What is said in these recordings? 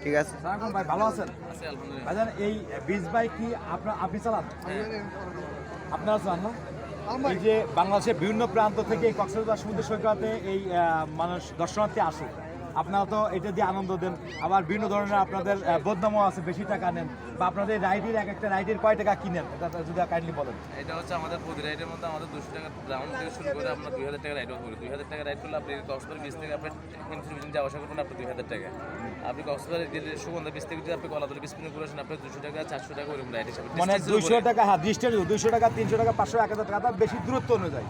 ঠিক আছে। সালাম ভাই, ভালো আছেন? ভাইজান এই বিচ বাইক কি আপনি চালান? আপনারা চালান না? এই যে বাংলাদেশের বিভিন্ন প্রান্ত থেকে এই কক্সবাজার সমুদ্র সৈকতে এই মানুষ দর্শনার্থী আসে, আপনারা তো এটা দিয়ে আনন্দ দেন, আবার বিভিন্ন ধরনের আপনাদের বদনামও আছে, বেশি টাকা নেন বা আপনাদের রাইডের এক একটা রাইডের কয় টাকা কিনেন, এটা যদি কাইন্ডলি বলেন। এটা হচ্ছে আমাদের প্রতি রাইডের মধ্যে আমাদের 200 টাকা রাউন্ড থেকে শুরু করে আমরা 2000 টাকা রাইড করি। 2000 টাকা রাইড করলে আপনি কক্সবাজার বিচ থেকে আপনি ইনফরমেশন যাওয়া আসা করবেন আপনি 2000 টাকা। আপনি কক্সবাজার গেলে সুগন্ধা বিচ থেকে যদি আপনি কলাতলি বিচ করে আসেন আপনি 200 টাকা 400 টাকা ওরকম রাইড হিসাবে, মানে 200 টাকা, হ্যাঁ ডিস্টেন্স 200 টাকা 300 টাকা 500 1000 টাকা, তার বেশি দূরত্ব অনুযায়ী।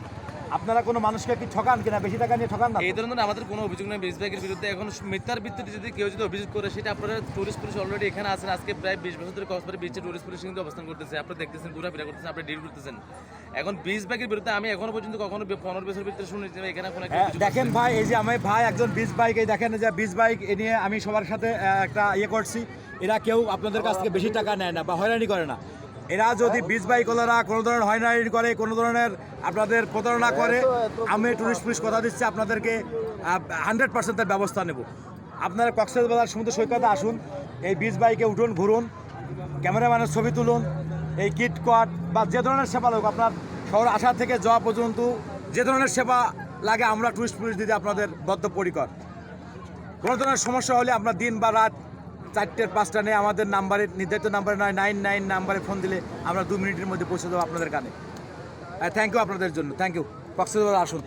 আপনারা কোনো মানুষকে কি ঠকান কিনা, বেশি টাকা নিয়ে ঠকান না? এই ধরনের আমাদের কোনো অভিযোগ নেই বিচ বাইকের বিরুদ্ধে। এখন মিথ্যার ভিত্তিতে যদি কেউ যদি অভিযোগ করে সেটা আপনারা টুরিস্ট পুলিশ অলরেডি এখানে আছেন। আজকে প্রায় 20 বছর ধরে কক্সবাজার বিচে টুরিস্ট পুলিশ কিন্তু অবস্থান করতেছে, আপনারা দেখতেছেন, ঘোরাফেরা করতেছেন, আপনি ডিল করতেছেন। এখন বিচ বাইকের বিরুদ্ধে আমি এখনো পর্যন্ত কখনো 15 বছর ভিতরে শুনি যে এখানে কোনো দেখেন ভাই, এই যে আমি ভাই একজন বিচ বাইক, এই দেখেন যে বিচ বাইক এ নিয়ে আমি সবার সাথে একটা করছি, এরা কেউ আপনাদের কাছ থেকে বেশি টাকা নেয় না বা হয়রানি করে না। এরা যদি বিচ বাইকওয়ালারা কোনো ধরনের হয়রানি করে, কোনো ধরনের আপনাদের প্রতারণা করে, আমি টুরিস্ট পুলিশ কথা দিচ্ছি আপনাদেরকে 100% ব্যবস্থা নেব। আপনারা কক্সবাজার সমুদ্র সৈকতে আসুন, এই বিচ বাইকে উঠুন, ঘুরুন, ক্যামেরাম্যানের ছবি তুলুন, এই কিট কট বা যে ধরনের সেবা লোক আপনার শহর আসা থেকে যাওয়া পর্যন্ত যে ধরনের সেবা লাগে আমরা টুরিস্ট পুলিশ দিতে আপনাদের বদ্ধপরিকর। কোনো ধরনের সমস্যা হলে আপনার দিন বা রাত 4টের 5টা নিয়ে আমাদের নাম্বারে, নির্ধারিত নাম্বারে 99 নাম্বারে ফোন দিলে আমরা 2 মিনিটের মধ্যে পৌঁছে দেবো আপনাদের কানে। থ্যাংক ইউ আপনাদের জন্য, থ্যাংক ইউ। কক্সবাজার আসুন।